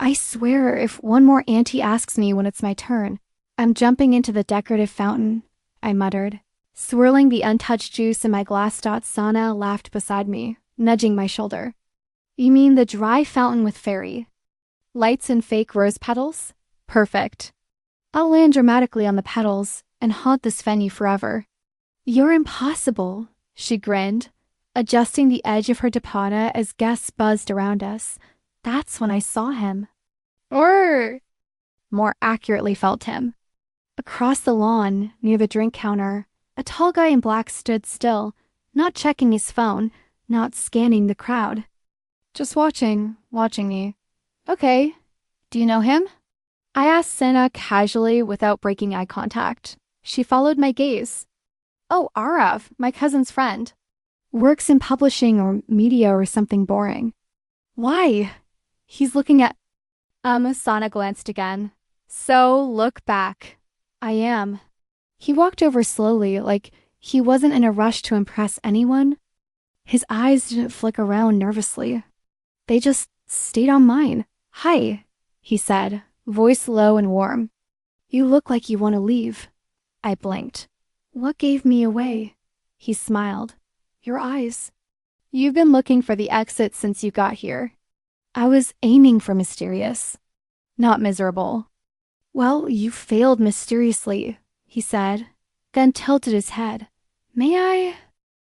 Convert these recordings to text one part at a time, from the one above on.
I swear if one more auntie asks me when it's my turn, I'm jumping into the decorative fountain, I muttered. Swirling the untouched juice in my glass dot, Sana laughed beside me, nudging my shoulder. You mean the dry fountain with fairy? Lights and fake rose petals? Perfect. I'll land dramatically on the petals and haunt this venue forever. You're impossible, she grinned, adjusting the edge of her dupatta as guests buzzed around us. That's when I saw him. Or, more accurately felt him. Across the lawn, near the drink counter, a tall guy in black stood still, not checking his phone, not scanning the crowd. Just watching me. Okay, do you know him? I asked Senna casually without breaking eye contact. She followed my gaze. Oh, Arav, my cousin's friend. Works in publishing or media or something boring. Why? He's looking at... Sana glanced again. So, look back. I am. He walked over slowly, like he wasn't in a rush to impress anyone. His eyes didn't flick around nervously. They just stayed on mine. Hi, he said, voice low and warm. You look like you want to leave. I blinked. What gave me away? He smiled. Your eyes. You've been looking for the exit since you got here. I was aiming for mysterious, not miserable. Well, you failed mysteriously, he said, then tilted his head. May I?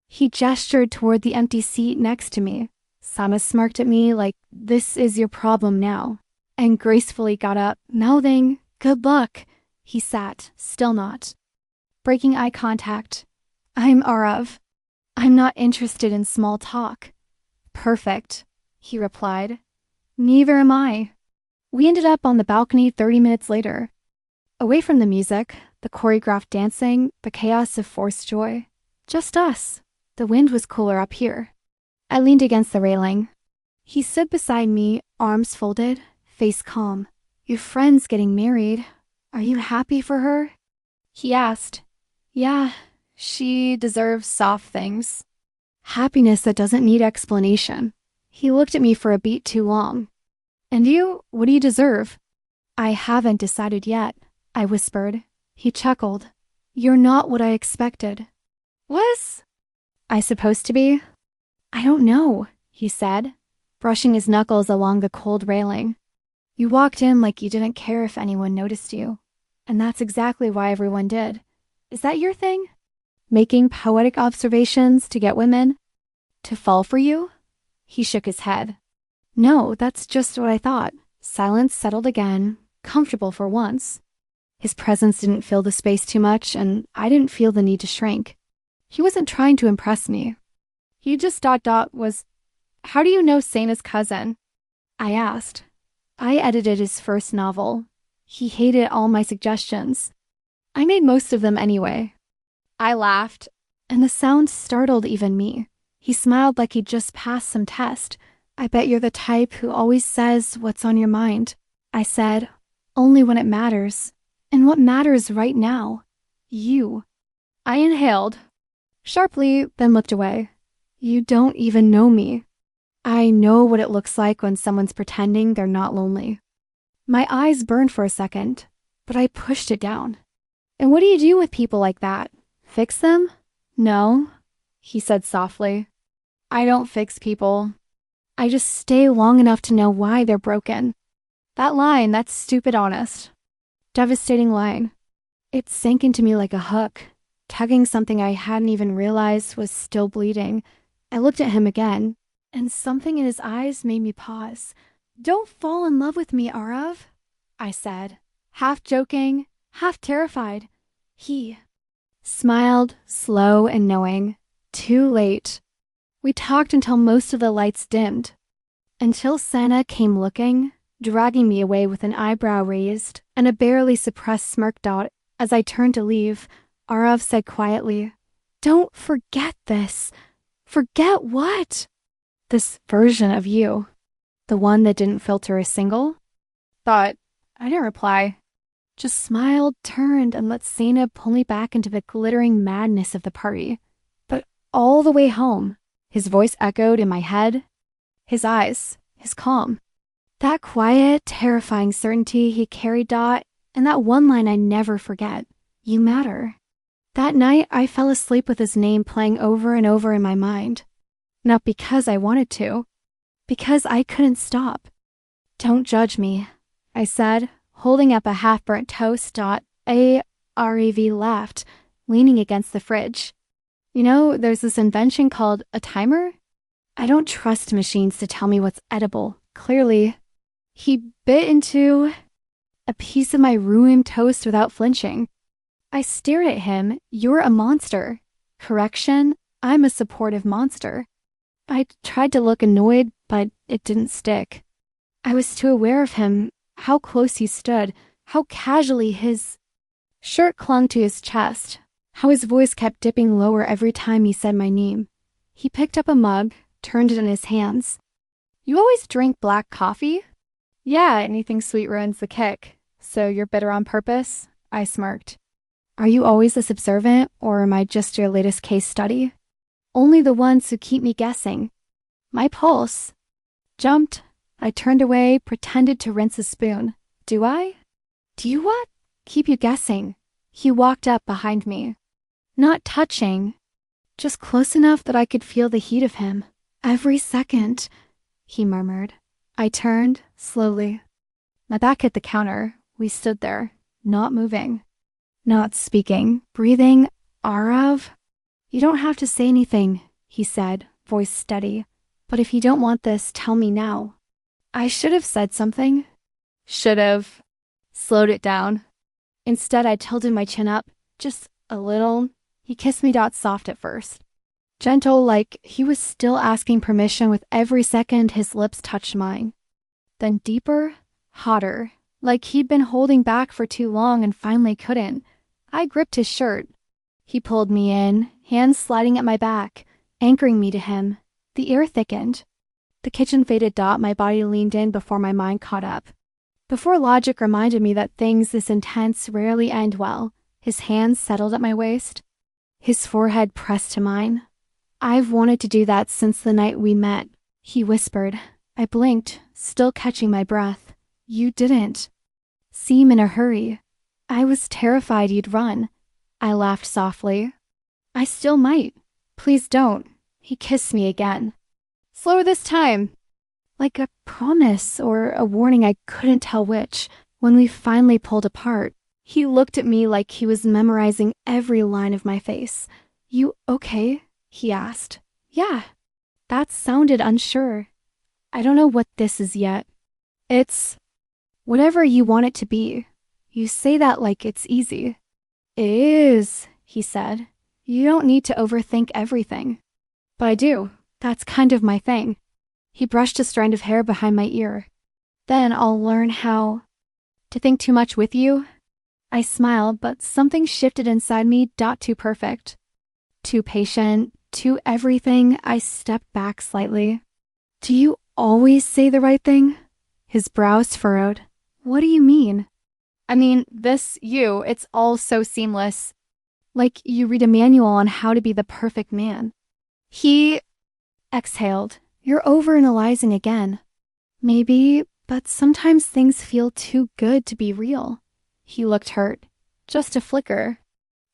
He gestured toward the empty seat next to me. Sama smirked at me like, this is your problem now, and gracefully got up, mouthing, good luck. He sat, still not. Breaking eye contact. I'm Arav. I'm not interested in small talk. Perfect, he replied. Neither am I. We ended up on the balcony 30 minutes later. Away from the music, the choreographed dancing, the chaos of forced joy. Just us. The wind was cooler up here. I leaned against the railing. He stood beside me, arms folded, face calm. Your friend's getting married. Are you happy for her? He asked. Yeah, she deserves soft things. Happiness that doesn't need explanation. He looked at me for a beat too long. And you, what do you deserve? I haven't decided yet, I whispered. He chuckled. You're not what I expected. Was I supposed to be? I don't know, he said, brushing his knuckles along the cold railing. You walked in like you didn't care if anyone noticed you. And that's exactly why everyone did. Is that your thing? Making poetic observations to get women? To fall for you? He shook his head. No, that's just what I thought. Silence settled again, comfortable for once. His presence didn't fill the space too much, and I didn't feel the need to shrink. He wasn't trying to impress me. He just was, how do you know Sena's cousin? I asked. I edited his first novel. He hated all my suggestions. I made most of them anyway. I laughed, and the sound startled even me. He smiled like he'd just passed some test. I bet you're the type who always says what's on your mind. I said, only when it matters. And what matters right now? You. I inhaled sharply, then looked away. You don't even know me. I know what it looks like when someone's pretending they're not lonely. My eyes burned for a second, but I pushed it down. And what do you do with people like that? Fix them? No, he said softly. I don't fix people. I just stay long enough to know why they're broken. That line, that's stupid honest. Devastating line. It sank into me like a hook, tugging something I hadn't even realized was still bleeding. I looked at him again, and something in his eyes made me pause. Don't fall in love with me, Arav, I said, half joking, half terrified. He smiled, slow and knowing. Too late. We talked until most of the lights dimmed. Until Sana came looking, dragging me away with an eyebrow raised and a barely suppressed smirk dot. As I turned to leave, Arav said quietly, Don't forget this. Forget what? This version of you. The one that didn't filter a single? Thought. I didn't reply. Just smiled, turned, and let Sana pull me back into the glittering madness of the party. But all the way home, his voice echoed in my head. His eyes, his calm. That quiet, terrifying certainty he carried, Dot, and that one line I never forget. You matter. That night, I fell asleep with his name playing over and over in my mind. Not because I wanted to, because I couldn't stop. Don't judge me, I said, holding up a half-burnt toast. Dot. Rev laughed, leaning against the fridge. You know, there's this invention called a timer? I don't trust machines to tell me what's edible, clearly. He bit into a piece of my ruined toast without flinching. I stared at him. You're a monster. Correction, I'm a supportive monster. I tried to look annoyed, but it didn't stick. I was too aware of him, how close he stood, how casually his shirt clung to his chest, how his voice kept dipping lower every time he said my name. He picked up a mug, turned it in his hands. You always drink black coffee? Yeah, anything sweet ruins the kick. So you're bitter on purpose? I smirked. Are you always this observant, or am I just your latest case study? Only the ones who keep me guessing. My pulse jumped. I turned away, pretended to rinse a spoon. Do I? Do you what? Keep you guessing. He walked up behind me. Not touching, just close enough that I could feel the heat of him. Every second, he murmured. I turned, slowly. My back hit the counter. We stood there, not moving, not speaking, breathing. Arav? You don't have to say anything, he said, voice steady. But if you don't want this, tell me now. I should have said something. Should have. Slowed it down. Instead, I tilted my chin up, just a little. He kissed me. Soft at first. Gentle, like he was still asking permission with every second his lips touched mine. Then deeper, hotter, like he'd been holding back for too long and finally couldn't. I gripped his shirt. He pulled me in, hands sliding at my back, anchoring me to him. The air thickened. The kitchen faded. My body leaned in before my mind caught up. Before logic reminded me that things this intense rarely end well, his hands settled at my waist. His forehead pressed to mine. I've wanted to do that since the night we met, he whispered. I blinked, still catching my breath. You didn't seem in a hurry. I was terrified you'd run. I laughed softly. I still might. Please don't. He kissed me again. Slower this time. Like a promise or a warning, I couldn't tell which. When we finally pulled apart, he looked at me like he was memorizing every line of my face. You okay? He asked. Yeah. That sounded unsure. I don't know what this is yet. It's whatever you want it to be. You say that like it's easy. It is, he said. You don't need to overthink everything. But I do. That's kind of my thing. He brushed a strand of hair behind my ear. Then I'll learn how to think too much with you. I smiled, but something shifted inside me. Too perfect. Too patient. Too everything. I stepped back slightly. Do you always say the right thing? His brows furrowed. What do you mean? I mean, it's all so seamless. Like you read a manual on how to be the perfect man. He exhaled. You're overanalyzing again. Maybe, but sometimes things feel too good to be real. He looked hurt. Just a flicker.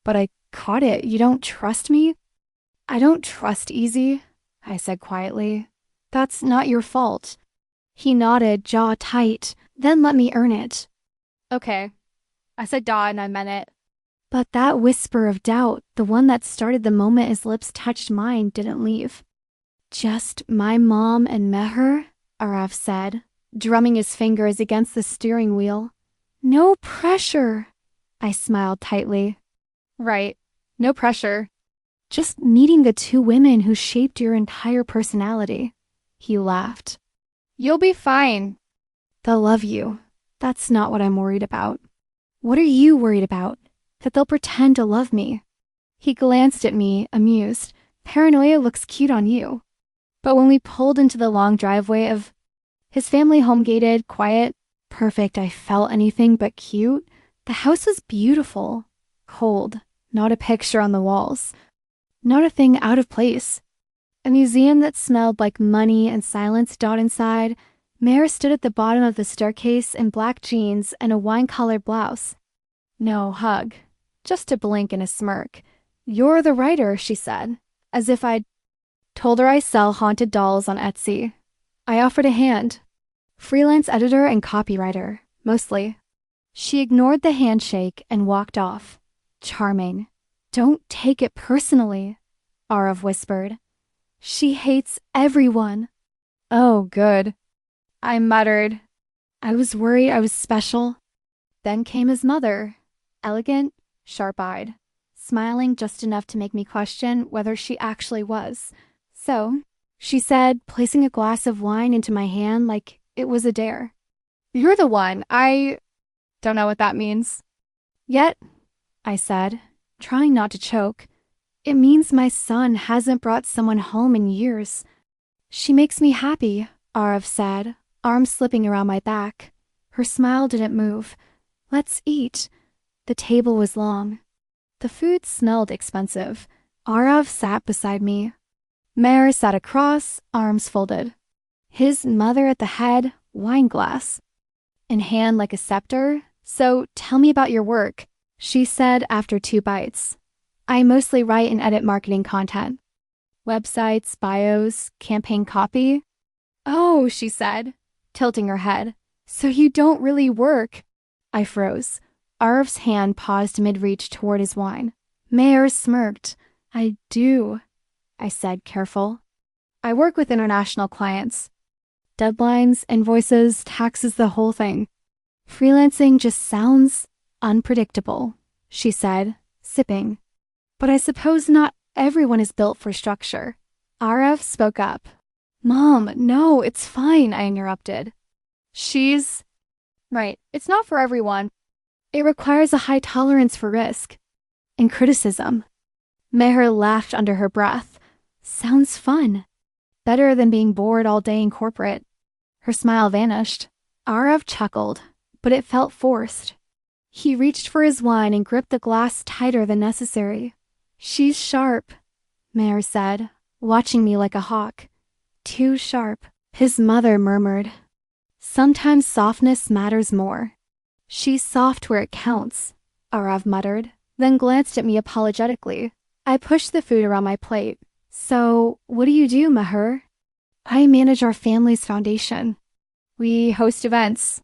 But I caught it. You don't trust me? I don't trust Easy, I said quietly. That's not your fault. He nodded, jaw tight, then let me earn it. Okay. I said duh and I meant it. But that whisper of doubt, the one that started the moment his lips touched mine, didn't leave. Just my mom and Meher, Arav said, drumming his fingers against the steering wheel. No pressure. I smiled tightly. Right. No pressure. Just meeting the two women who shaped your entire personality. He laughed. You'll be fine. They'll love you. That's not what I'm worried about. What are you worried about? That they'll pretend to love me. He glanced at me, amused. Paranoia looks cute on you. But when we pulled into the long driveway of his family, home gated, quiet, perfect, I felt anything but cute. The house was beautiful. Cold. Not a picture on the walls. Not a thing out of place. A museum that smelled like money and silence. Inside, Mare stood at the bottom of the staircase in black jeans and a wine-colored blouse. No hug, just a blink and a smirk. "You're the writer," she said, as if I'd told her I sell haunted dolls on Etsy. I offered a hand. "Freelance editor and copywriter, mostly." She ignored the handshake and walked off. "Charming. Don't take it personally," Arav whispered. "She hates everyone." "Oh, good," I muttered. I was worried I was special. Then came his mother, elegant, sharp-eyed, smiling just enough to make me question whether she actually was. "So," she said, placing a glass of wine into my hand like it was a dare. "You're the one. I don't know what that means." "Yet," I said, trying not to choke, "it means my son hasn't brought someone home in years." "She makes me happy," Arav said, arms slipping around my back. Her smile didn't move. "Let's eat." The table was long. The food smelled expensive. Arav sat beside me. Mare sat across, arms folded. His mother at the head, wine glass in hand like a scepter. "So tell me about your work," she said after 2 bites. "I mostly write and edit marketing content. Websites, bios, campaign copy." "Oh," she said, tilting her head. "So you don't really work." I froze. Arv's hand paused mid-reach toward his wine. Mayer smirked. "I do," I said, careful. "I work with international clients. Deadlines, invoices, taxes, the whole thing. Freelancing just sounds unpredictable," she said, sipping. "But I suppose not everyone is built for structure." Arav spoke up. "Mom, no, it's fine," I interrupted. "She's right. It's not for everyone. It requires a high tolerance for risk and criticism." Meher laughed under her breath. "Sounds fun. Better than being bored all day in corporate." Her smile vanished. Arav chuckled, but it felt forced. He reached for his wine and gripped the glass tighter than necessary. "She's sharp," Meher said, watching me like a hawk. "Too sharp," his mother murmured. "Sometimes softness matters more." "She's soft where it counts," Arav muttered, then glanced at me apologetically. I pushed the food around my plate. "So, what do you do, Meher?" "I manage our family's foundation. We host events.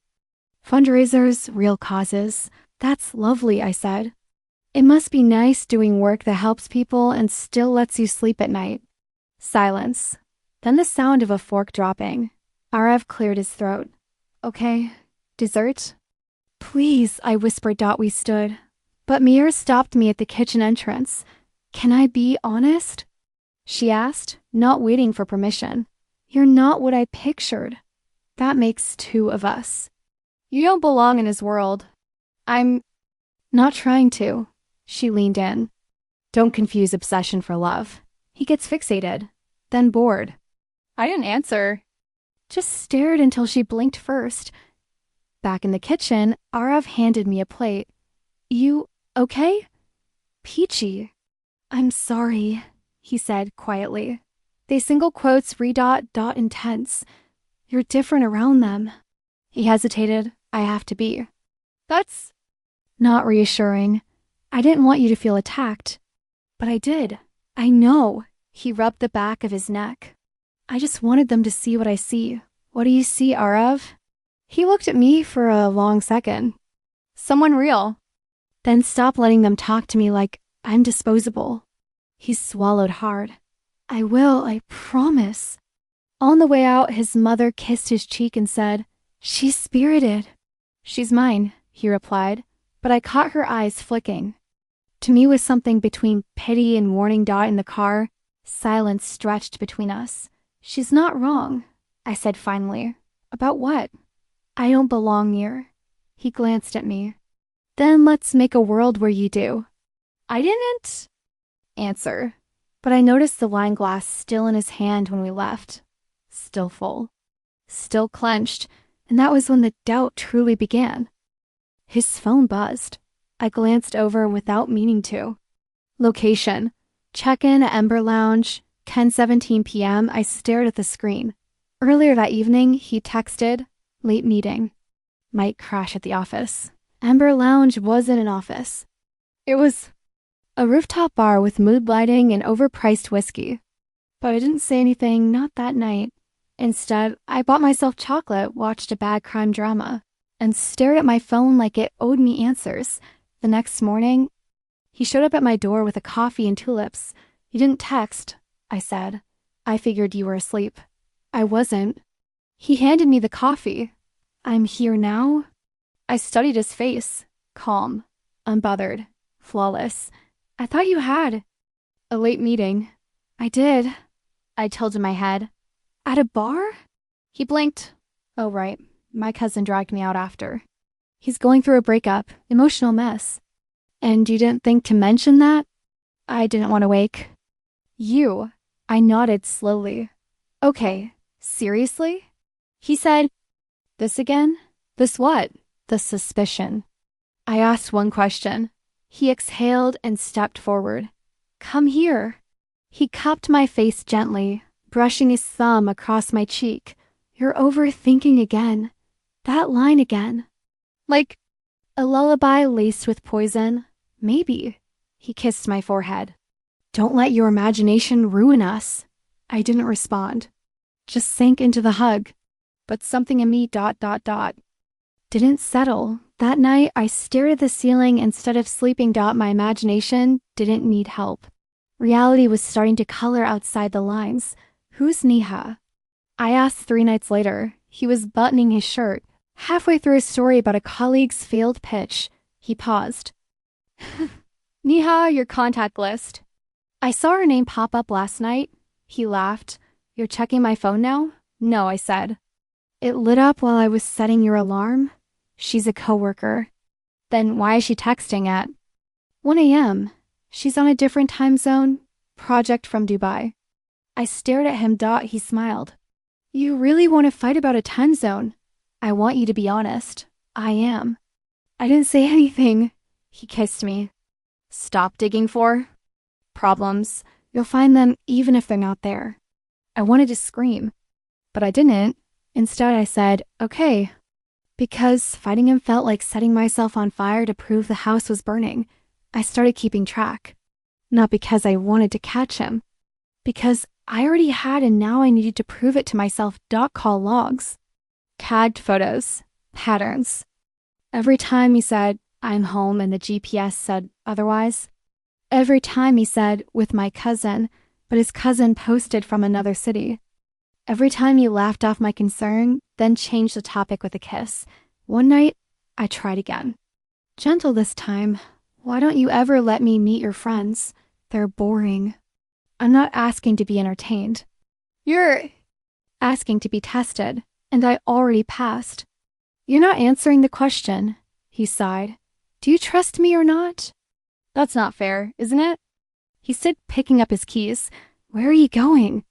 Fundraisers, real causes." "That's lovely," I said. "It must be nice doing work that helps people and still lets you sleep at night." Silence. Then the sound of a fork dropping. Arav cleared his throat. "Okay, dessert?" "Please," I whispered. We stood. But Mir stopped me at the kitchen entrance. "Can I be honest?" she asked, not waiting for permission. "You're not what I pictured. That makes 2 of us. You don't belong in his world." "I'm not trying to." She leaned in. "Don't confuse obsession for love. He gets fixated, then bored." I didn't answer. Just stared until she blinked first. Back in the kitchen, Arav handed me a plate. "You okay?" "Peachy." "I'm sorry," he said quietly. They single quotes dot intense. "You're different around them." He hesitated. "I have to be." "That's not reassuring. I didn't want you to feel attacked." "But I did. I know." He rubbed the back of his neck. "I just wanted them to see what I see." "What do you see, Arav?" He looked at me for a long second. "Someone real." "Then stop letting them talk to me like I'm disposable." He swallowed hard. "I will, I promise." On the way out, his mother kissed his cheek and said, "She's spirited." "She's mine," he replied, but I caught her eyes flicking. To me was something between pity and warning. In the car, silence stretched between us. "She's not wrong," I said finally. "About what?" "I don't belong here." He glanced at me. "Then let's make a world where you do." I didn't answer, but I noticed the wine glass still in his hand when we left. Still full. Still clenched, and that was when the doubt truly began. His phone buzzed. I glanced over without meaning to. Location: check-in at Ember Lounge, 10:17 p.m. I stared at the screen. Earlier that evening, he texted, "Late meeting. Might crash at the office." Amber Lounge wasn't an office. It was a rooftop bar with mood lighting and overpriced whiskey. But I didn't say anything, not that night. Instead, I bought myself chocolate, watched a bad crime drama, and stared at my phone like it owed me answers. The next morning, he showed up at my door with a coffee and tulips. "You didn't text," I said. "I figured you were asleep." I wasn't. He handed me the coffee. "I'm here now?" I studied his face. Calm, unbothered, flawless. "I thought you had a late meeting." "I did." I tilted my head. "At a bar?" He blinked. "Oh, right. My cousin dragged me out after. He's going through a breakup, emotional mess." "And you didn't think to mention that?" I didn't want to wake. "You." I nodded slowly. "Okay, seriously?" He said, "This again?" "This what?" "The suspicion." I asked one question. He exhaled and stepped forward. "Come here." He cupped my face gently, brushing his thumb across my cheek. "You're overthinking again. That line again. Like a lullaby laced with poison. Maybe." He kissed my forehead. "Don't let your imagination ruin us." I didn't respond. Just sank into the hug. But something in me didn't settle. That night, I stared at the ceiling instead of sleeping. My imagination didn't need help. Reality was starting to color outside the lines. "Who's Neha?" I asked 3 nights later. He was buttoning his shirt. Halfway through a story about a colleague's failed pitch, he paused. "Neha, your contact list." I saw her name pop up last night. He laughed. "You're checking my phone now?" "No," I said. "It lit up while I was setting your alarm." "She's a coworker." "Then why is she texting at 1 a.m.? She's on a different time zone. Project from Dubai." I stared at him. He smiled. "You really want to fight about a time zone?" "I want you to be honest." "I am." I didn't say anything. He kissed me. "Stop digging for problems. You'll find them even if they're not there." I wanted to scream, but I didn't. Instead, I said, "Okay." Because fighting him felt like setting myself on fire to prove the house was burning. I started keeping track. Not because I wanted to catch him. Because I already had, and now I needed to prove it to myself. Call logs. Tagged photos. Patterns. Every time he said, "I'm home," and the GPS said otherwise. Every time he said, "with my cousin," but his cousin posted from another city. Every time he laughed off my concern, then changed the topic with a kiss. One night, I tried again. Gentle this time. "Why don't you ever let me meet your friends? They're boring." "I'm not asking to be entertained. You're asking to be tested, and I already passed." "You're not answering the question," he sighed. "Do you trust me or not?" "That's not fair, isn't it?" He said, picking up his keys. "Where are you going?"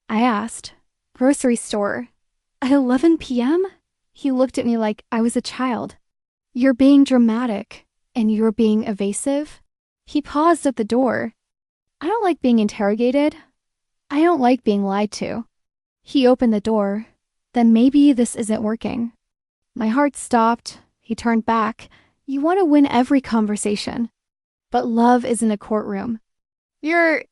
I asked. "Grocery store." "At 11 p.m.? He looked at me like I was a child. "You're being dramatic, and you're being evasive." He paused at the door. "I don't like being interrogated. I don't like being lied to." He opened the door. "Then maybe this isn't working." My heart stopped. He turned back. "You want to win every conversation. But love isn't a courtroom." "You're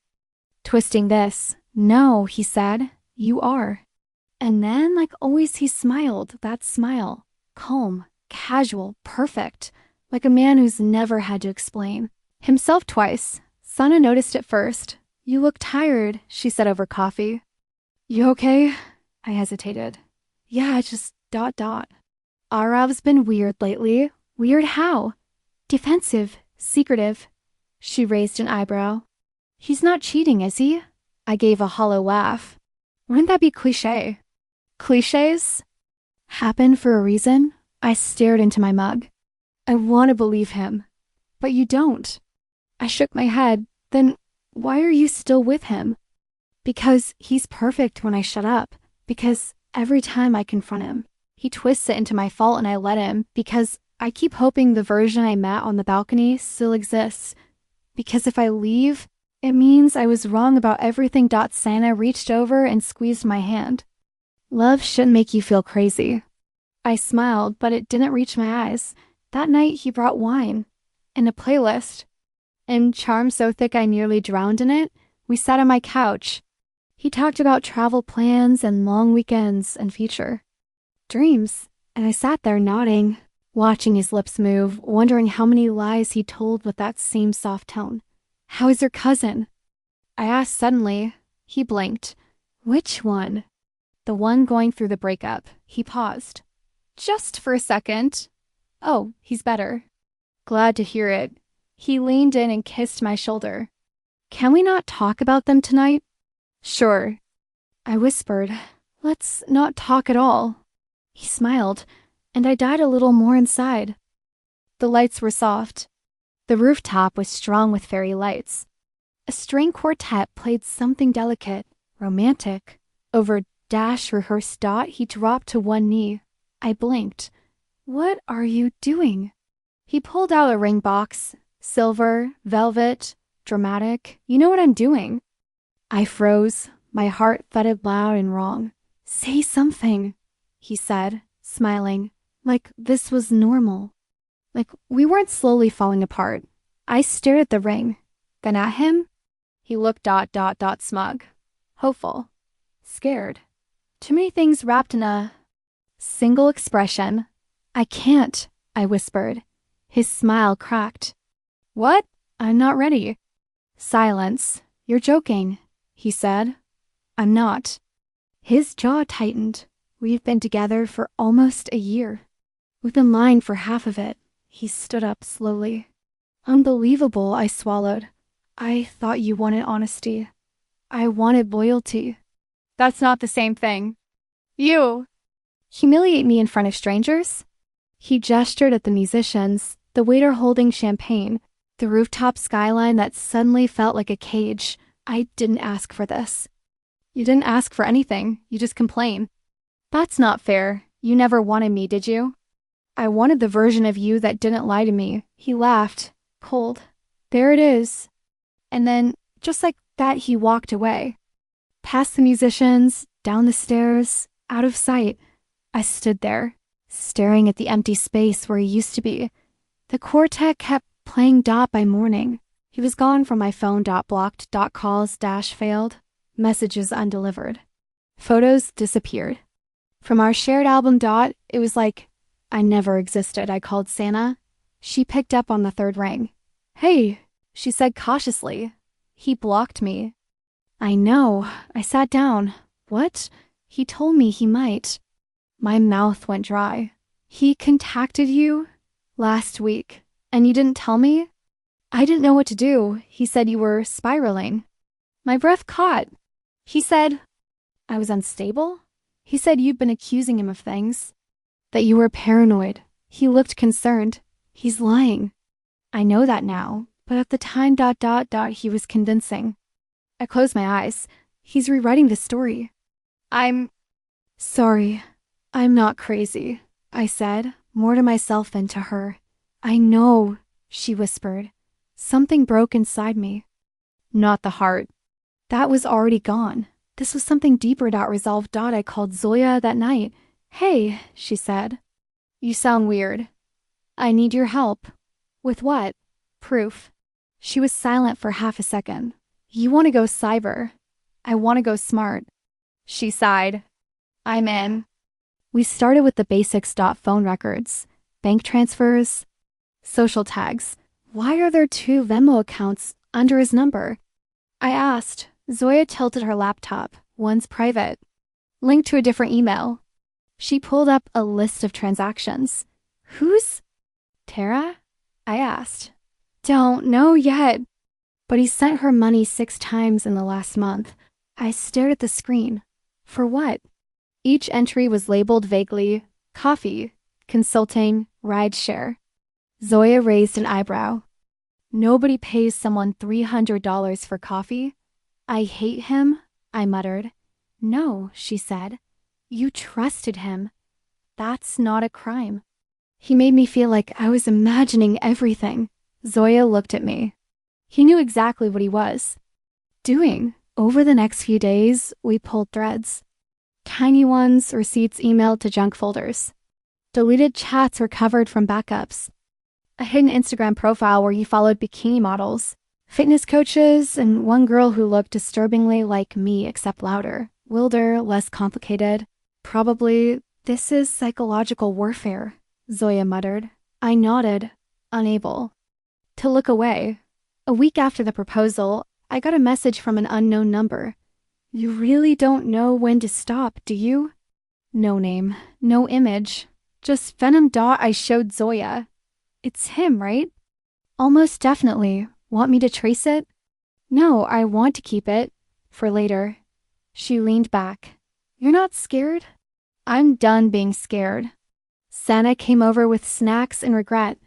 twisting this." "No," he said. "You are." And then, like always, he smiled. That smile. Calm, casual, perfect. Like a man who's never had to explain himself twice. Sana noticed it first. "You look tired," she said over coffee. "You okay?" I hesitated. "Yeah, just ... Arav's been weird lately." "Weird how?" "Defensive, secretive." She raised an eyebrow. "He's not cheating, is he?" I gave a hollow laugh. Wouldn't that be cliché? Clichés happen for a reason. I stared into my mug. I want to believe him, but you don't. I shook my head. "Then why are you still with him?" "Because he's perfect when I shut up. Because every time I confront him, he twists it into my fault and I let him. Because I keep hoping the version I met on the balcony still exists. Because if I leave, it means I was wrong about everything." Santa reached over and squeezed my hand. Love shouldn't make you feel crazy. I smiled, but it didn't reach my eyes. That night, he brought wine and a playlist. And charm so thick I nearly drowned in it, we sat on my couch. He talked about travel plans and long weekends and future dreams, and I sat there nodding, watching his lips move, wondering how many lies he told with that same soft tone. "How is your cousin?" I asked suddenly. He blinked. "Which one?" "The one going through the breakup." He paused. "Just for a second." "Oh, he's better." "Glad to hear it." He leaned in and kissed my shoulder. "Can we not talk about them tonight?" "Sure." I whispered, "Let's not talk at all." He smiled, and I died a little more inside. The lights were soft. The rooftop was strung with fairy lights. A string quartet played something delicate, romantic. Over dash rehearsed dot, he dropped to one knee. I blinked. "What are you doing?" He pulled out a ring box. Silver, velvet, dramatic. "You know what I'm doing." I froze. My heart thudded loud and wrong. "Say something," he said, smiling, like this was normal. Like we weren't slowly falling apart. I stared at the ring, then at him. He looked ... smug, hopeful, scared. Too many things wrapped in a single expression. "I can't," I whispered. His smile cracked. "What?" "I'm not ready." Silence. "You're joking," he said. "I'm not." His jaw tightened. We've been together for almost a year. We've been lying for half of it. He stood up slowly. "Unbelievable," I swallowed. "I thought you wanted honesty. I wanted loyalty." "That's not the same thing." "You humiliate me in front of strangers?" He gestured at the musicians, the waiter holding champagne, the rooftop skyline that suddenly felt like a cage. "I didn't ask for this." "You didn't ask for anything. You just complain." "That's not fair. You never wanted me, did you?" "I wanted the version of you that didn't lie to me." He laughed, cold. "There it is." And then, just like that, he walked away. Past the musicians, down the stairs, out of sight. I stood there, staring at the empty space where he used to be. The quartet kept playing dot by morning. He was gone from my phone. Blocked, calls, failed, messages undelivered. Photos disappeared. From our shared album. It was like I never existed. I called Santa. She picked up on the third ring. "Hey," she said cautiously. He blocked me. "I know." I sat down. "What?" He told me he might. My mouth went dry. "He contacted you?" "Last week. And you didn't tell me?" "I didn't know what to do. He said you were spiraling." My breath caught. He said I was unstable? He said you'd been accusing him of things. That you were paranoid. He looked concerned. He's lying. I know that now, but at the time ... he was convincing. I closed my eyes. He's rewriting the story. "I'm sorry. I'm not crazy," I said, more to myself than to her. "I know," she whispered. Something broke inside me. Not the heart. That was already gone. This was something deeper. Resolved. I called Zoya that night. "Hey," she said. "You sound weird. I need your help." "With what?" "Proof." She was silent for half a second. "You want to go cyber. I want to go smart." She sighed. "I'm in." We started with the basics. Phone records, bank transfers, social tags. Why are there 2 Venmo accounts under his number? I asked. Zoya tilted her laptop. One's private, linked to a different email. She pulled up a list of transactions. "Who's Tara?" I asked. "Don't know yet." But he sent her money 6 times in the last month. I stared at the screen. For what? Each entry was labeled vaguely, coffee, consulting, ride share. Zoya raised an eyebrow. "Nobody pays someone $300 for coffee." "I hate him," I muttered. "No," she said. "You trusted him. That's not a crime." He made me feel like I was imagining everything. Zoya looked at me. He knew exactly what he was doing. Over the next few days, we pulled threads. Tiny ones, receipts emailed to junk folders. Deleted chats recovered from backups. A hidden Instagram profile where he followed bikini models, fitness coaches, and one girl who looked disturbingly like me except louder, wilder, less complicated. Probably, this is psychological warfare, Zoya muttered. I nodded, unable to look away. A week after the proposal, I got a message from an unknown number. You really don't know when to stop, do you? No name, no image. Just venom dot I showed Zoya. It's him, right? Almost definitely. Want me to trace it? No, I want to keep it. For later. She leaned back. You're not scared? I'm done being scared. Santa came over with snacks and regret.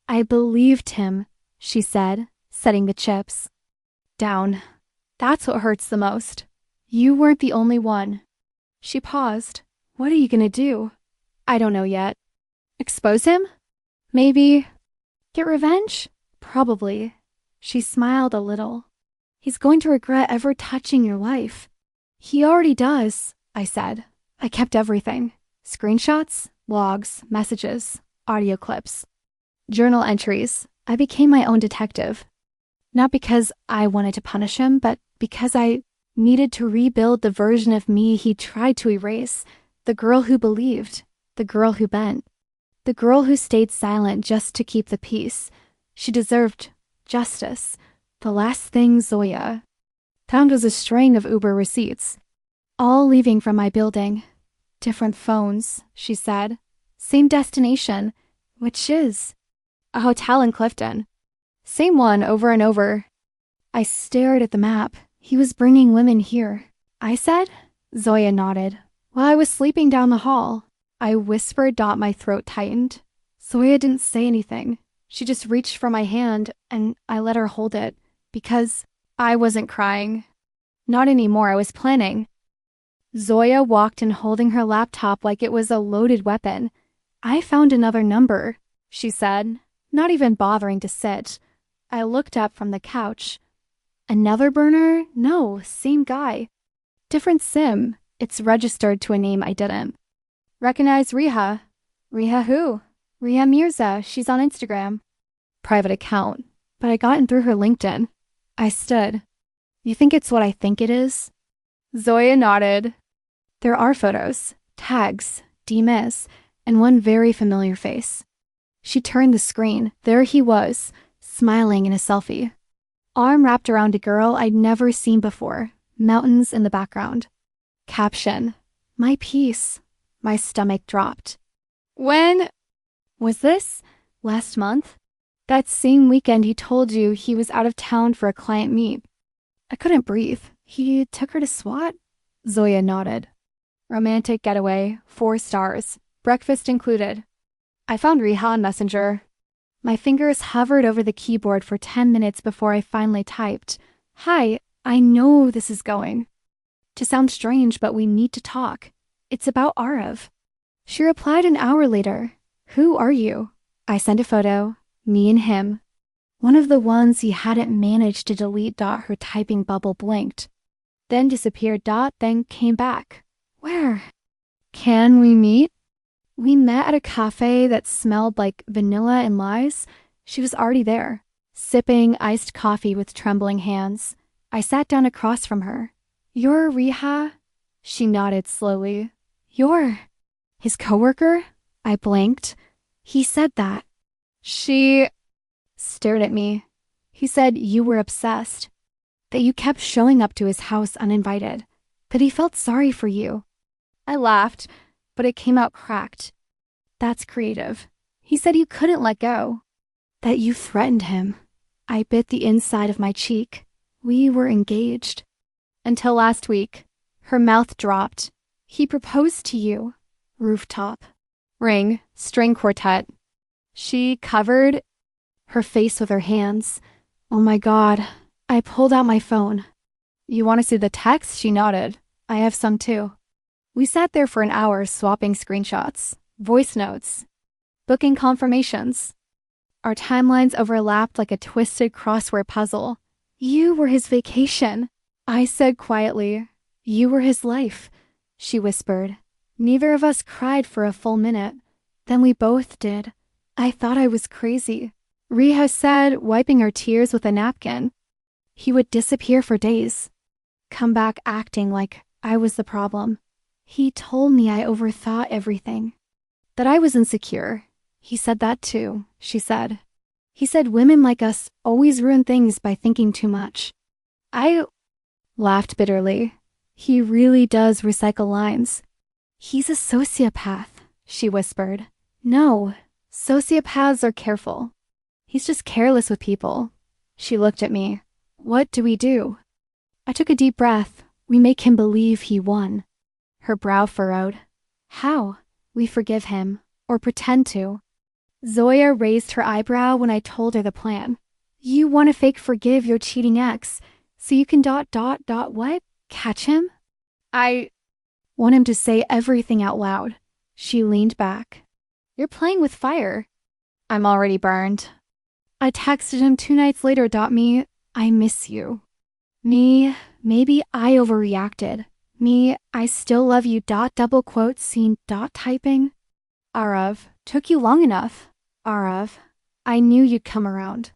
I believed him, she said, setting the chips down. That's what hurts the most. You weren't the only one. She paused. What are you gonna do? I don't know yet. Expose him? Maybe. Get revenge? Probably. She smiled a little. He's going to regret ever touching your life. He already does, I said. I kept everything. Screenshots, logs, messages, audio clips, journal entries. I became my own detective. Not because I wanted to punish him, but because I needed to rebuild the version of me he tried to erase. The girl who believed. The girl who bent. The girl who stayed silent just to keep the peace. She deserved justice. The last thing Zoya found was a string of Uber receipts, all leaving from my building. Different phones, she said. Same destination, which is a hotel in Clifton. Same one over and over. I stared at the map. He was bringing women here. I said? Zoya nodded. While I was sleeping down the hall, I whispered. My throat tightened. Zoya didn't say anything. She just reached for my hand, and I let her hold it, because I wasn't crying. Not anymore, I was planning. Zoya walked in holding her laptop like it was a loaded weapon. I found another number, she said, not even bothering to sit. I looked up from the couch. Another burner? No, same guy. Different SIM. It's registered to a name I didn't. Recognize Riha. Riha who? Riha Mirza. She's on Instagram. Private account. But I got in through her LinkedIn. I stood. You think it's what I think it is? Zoya nodded. There are photos, tags, DMIS, and one very familiar face. She turned the screen. There he was, smiling in a selfie. Arm wrapped around a girl I'd never seen before. Mountains in the background. Caption. My piece. My stomach dropped. When was this? Last month? That same weekend he told you he was out of town for a client meet. I couldn't breathe. He took her to SWAT? Zoya nodded. Romantic getaway, 4 stars. Breakfast included. I found Riha on Messenger. My fingers hovered over the keyboard for 10 minutes before I finally typed. Hi, I know this is going to sound strange, but we need to talk. It's about Arav. She replied an hour later. Who are you? I sent a photo. Me and him. One of the ones he hadn't managed to delete. Her typing bubble blinked. Then disappeared. Then came back. Where? Can we meet? We met at a cafe that smelled like vanilla and lies. She was already there, sipping iced coffee with trembling hands. I sat down across from her. You're Riha? She nodded slowly. You're his coworker? I blinked. He said that. She stared at me. He said you were obsessed, that you kept showing up to his house uninvited, that he felt sorry for you. I laughed, but it came out cracked. That's creative. He said you couldn't let go, that you threatened him. I bit the inside of my cheek. We were engaged. Until last week. Her mouth dropped. He proposed to you. Rooftop. Ring. String quartet. She covered her face with her hands. Oh my God. I pulled out my phone. You want to see the text? She nodded. I have some too. We sat there for an hour swapping screenshots, voice notes, booking confirmations. Our timelines overlapped like a twisted crossword puzzle. You were his vacation. I said quietly. You were his life. she whispered. Neither of us cried for a full minute. Then we both did. I thought I was crazy, Riha said, wiping her tears with a napkin. He would disappear for days, come back acting like I was the problem. He told me I overthought everything, that I was insecure. He said that too, she said. He said women like us always ruin things by thinking too much. I laughed bitterly. He really does recycle lines. He's a sociopath, she whispered. No, sociopaths are careful. He's just careless with people. She looked at me. What do we do? I took a deep breath. We make him believe he won. Her brow furrowed. How? We forgive him, or pretend to. Zoya raised her eyebrow when I told her the plan. You want to fake forgive your cheating ex, so you can what? Catch him? I want him to say everything out loud. She leaned back. You're playing with fire. I'm already burned. I texted him 2 nights later. Me, I miss you. Me, maybe I overreacted. Me, I still love you. Double quote scene. Typing. Arav, took you long enough. Arav, I knew you'd come around.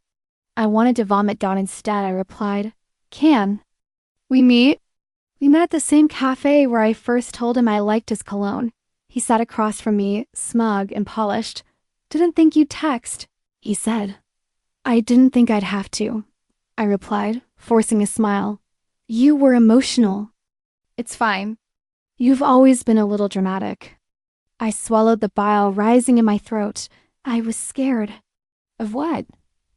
I wanted to vomit. Instead, I replied, Can we meet? We met at the same cafe where I first told him I liked his cologne. He sat across from me, smug and polished. Didn't think you'd text, he said. I didn't think I'd have to, I replied, forcing a smile. You were emotional. It's fine. You've always been a little dramatic. I swallowed the bile rising in my throat. I was scared. Of what?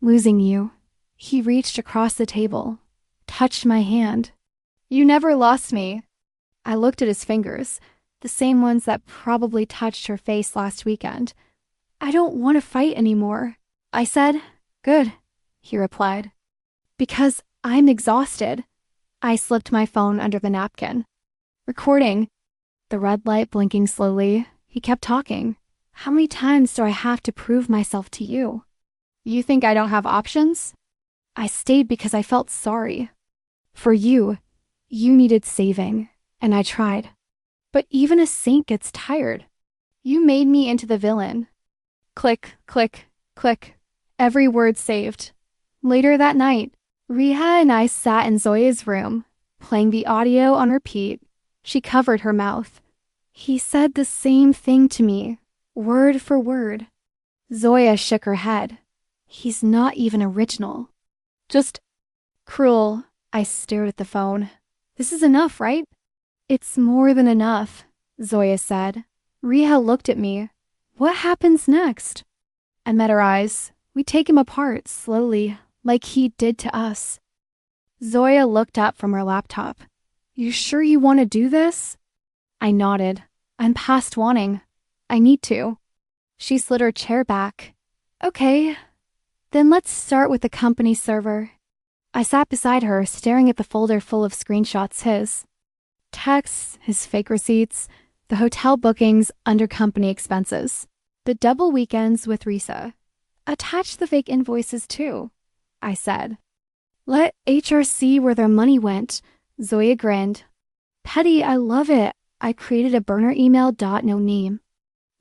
Losing you. He reached across the table, touched my hand. You never lost me. I looked at his fingers, the same ones that probably touched her face last weekend. I don't want to fight anymore, I said. Good, he replied. Because I'm exhausted. I slipped my phone under the napkin. Recording. The red light blinking slowly. He kept talking. How many times do I have to prove myself to you? You think I don't have options? I stayed because I felt sorry. For you, you needed saving, and I tried. But even a saint gets tired. You made me into the villain. Click, click, click. Every word saved. Later that night, Riha and I sat in Zoya's room, playing the audio on repeat. She covered her mouth. He said the same thing to me, word for word. Zoya shook her head. He's not even original. Just cruel. I stared at the phone. This is enough, right? It's more than enough, Zoya said. Riha looked at me. What happens next? I met her eyes. We take him apart slowly, like he did to us. Zoya looked up from her laptop. You sure you want to do this? I nodded. I'm past wanting. I need to. She slid her chair back. Okay, then let's start with the company server. I sat beside her, staring at the folder full of screenshots his. Texts, his fake receipts, the hotel bookings under company expenses, the double weekends with Risa. Attach the fake invoices too, I said. Let HR see where their money went, Zoya grinned. Petty, I love it. I created a burner email. No name.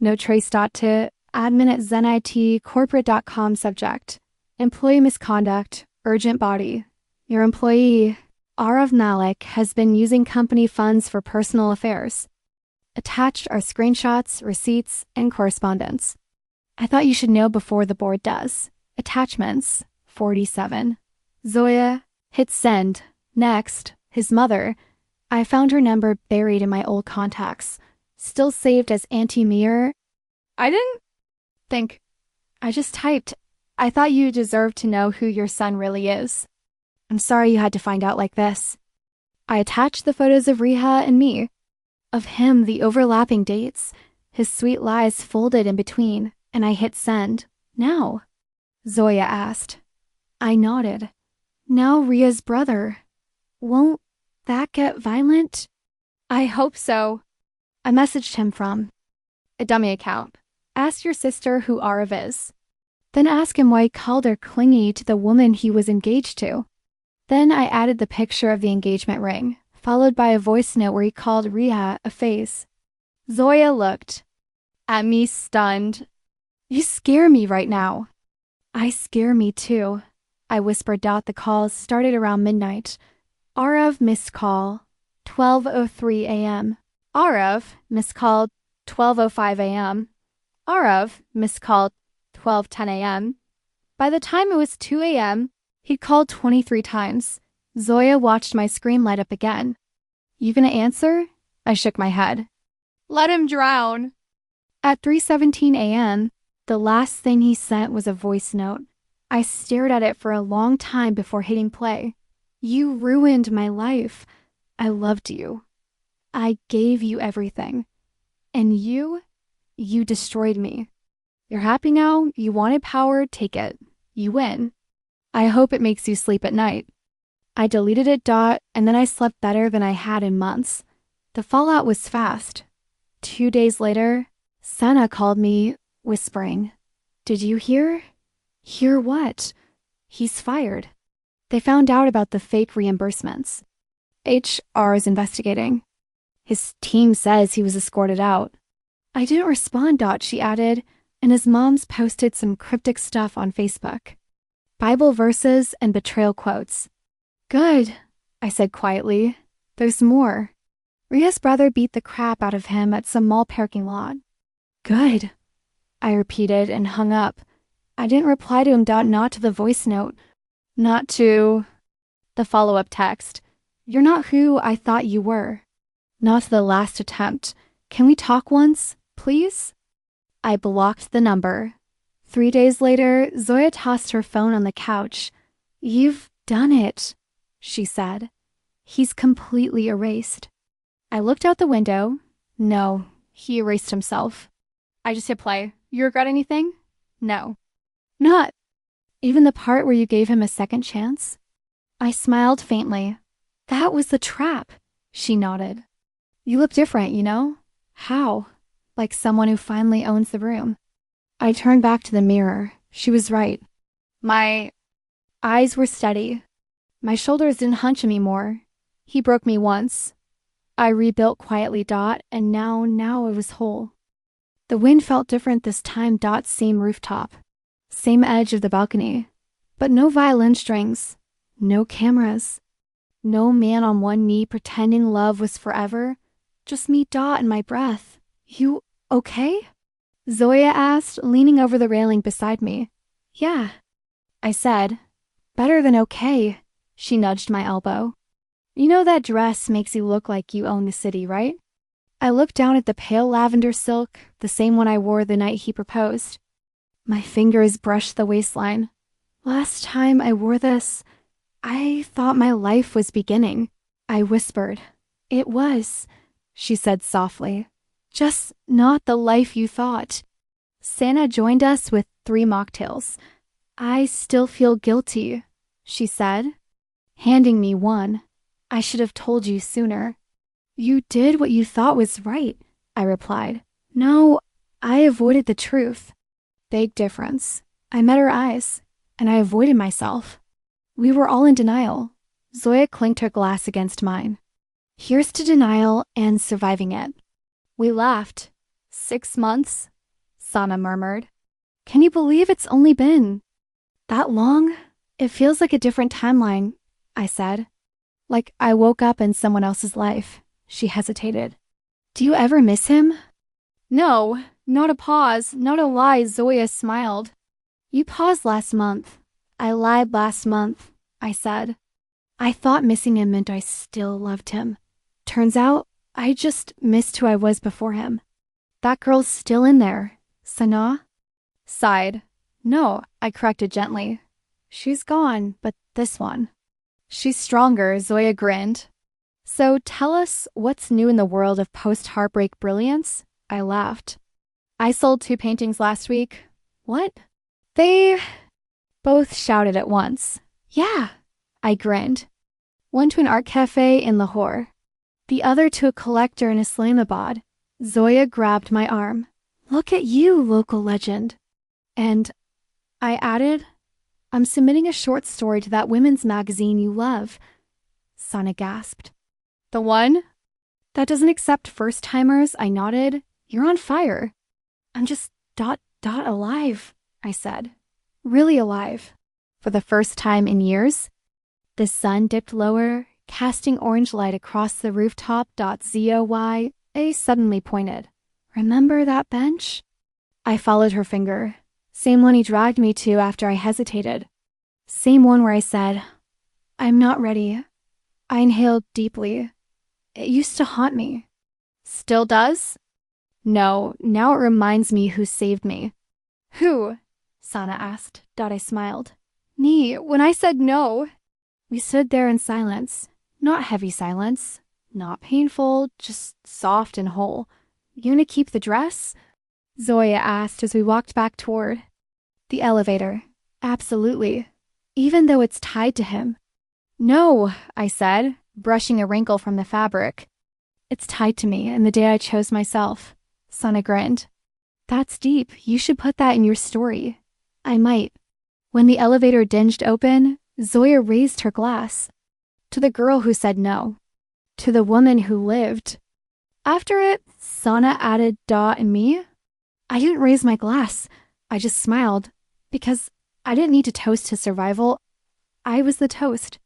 No trace. To admin@zenit corporate.com subject. Employee misconduct. Urgent body. Your employee, Arav Malik, has been using company funds for personal affairs. Attached are screenshots, receipts, and correspondence. I thought you should know before the board does. Attachments, 47. Zoya, hit send. Next, his mother. I found her number buried in my old contacts, still saved as Auntie Mir. I didn't think. I just typed. I thought you deserved to know who your son really is. I'm sorry you had to find out like this. I attached the photos of Riha and me. Of him, the overlapping dates, his sweet lies folded in between, and I hit send. Now? Zoya asked. I nodded. Now Ria's brother. Won't that get violent? I hope so. I messaged him from a dummy account. Ask your sister who Arav is. Then ask him why he called her clingy to the woman he was engaged to. Then I added the picture of the engagement ring, followed by a voice note where he called Rhea a face. Zoya looked at me stunned. You scare me right now. I scare me too, I whispered. The calls started around midnight. Arav missed call, 12:03 a.m. Arav missed call, 12:05 a.m. Arav missed call, 12:10 a.m. By the time it was 2 a.m., he'd called 23 times. Zoya watched my screen light up again. You gonna answer? I shook my head. Let him drown. At 3:17 a.m., the last thing he sent was a voice note. I stared at it for a long time before hitting play. You ruined my life. I loved you. I gave you everything. And you destroyed me. You're happy now? You wanted power? Take it. You win. I hope it makes you sleep at night. I deleted it, and then I slept better than I had in months. The fallout was fast. 2 days later, Sana called me, whispering, Did you hear? Hear what? He's fired. They found out about the fake reimbursements. HR is investigating. His team says he was escorted out. I didn't respond, she added, and his mom's posted some cryptic stuff on Facebook. Bible verses and betrayal quotes. Good, I said quietly. There's more. Rhea's brother beat the crap out of him at some mall parking lot. Good, I repeated and hung up. I didn't reply to him, not to the voice note. Not to the follow-up text. You're not who I thought you were. Not to the last attempt. Can we talk once, please? I blocked the number. 3 days later, Zoya tossed her phone on the couch. You've done it, she said. He's completely erased. I looked out the window. No, he erased himself. I just hit play. You regret anything? No. Not even the part where you gave him a second chance? I smiled faintly. That was the trap, she nodded. You look different, you know? How? Like someone who finally owns the room. I turned back to the mirror. She was right. My eyes were steady. My shoulders didn't hunch anymore. He broke me once. I rebuilt quietly, and now I was whole. The wind felt different this time, same rooftop. Same edge of the balcony. But no violin strings. No cameras. No man on one knee pretending love was forever. Just me, and my breath. You okay? Zoya asked, leaning over the railing beside me. Yeah, I said. Better than okay. She nudged my elbow. You know that dress makes you look like you own the city, right? I looked down at the pale lavender silk, the same one I wore the night he proposed. My fingers brushed the waistline. Last time I wore this, I thought my life was beginning. I whispered. It was, she said softly. Just not the life you thought. Santa joined us with 3 mocktails. I still feel guilty, she said, handing me one. I should have told you sooner. You did what you thought was right, I replied. No, I avoided the truth. Big difference. I met her eyes, and I avoided myself. We were all in denial. Zoya clinked her glass against mine. Here's to denial and surviving it. We laughed. 6 months, Sana murmured. Can you believe it's only been that long? It feels like a different timeline, I said. Like I woke up in someone else's life. She hesitated. Do you ever miss him? No, not a pause, not a lie. Zoya smiled. You paused last month. I lied last month, I said. I thought missing him meant I still loved him. Turns out, I just missed who I was before him. That girl's still in there. Sana sighed. No, I corrected gently. She's gone, but this one. She's stronger, Zoya grinned. So tell us what's new in the world of post-heartbreak brilliance? I laughed. I sold 2 paintings last week. What? They both shouted at once. Yeah, I grinned. One to an art cafe in Lahore. The other to a collector in Islamabad. Zoya grabbed my arm. Look at you, local legend. And I added, I'm submitting a short story to that women's magazine you love. Sana gasped. The one? That doesn't accept first-timers, I nodded. You're on fire. I'm just alive, I said. Really alive. For the first time in years. The sun dipped lower, casting orange light across the rooftop. Zoy, A suddenly pointed. Remember that bench? I followed her finger. Same one he dragged me to after I hesitated. Same one where I said, I'm not ready. I inhaled deeply. It used to haunt me. Still does? No, now it reminds me who saved me. Who? Sana asked. I smiled. Nee, when I said no. We stood there in silence. Not heavy silence. Not painful, just soft and whole. You gonna keep the dress? Zoya asked as we walked back toward the elevator. Absolutely. Even though it's tied to him. No, I said, brushing a wrinkle from the fabric. It's tied to me and the day I chose myself. Sana grinned. That's deep. You should put that in your story. I might. When the elevator dinged open, Zoya raised her glass. To the girl who said no. To the woman who lived. After it, Sana added and me. I didn't raise my glass. I just smiled. Because I didn't need to toast his survival. I was the toast.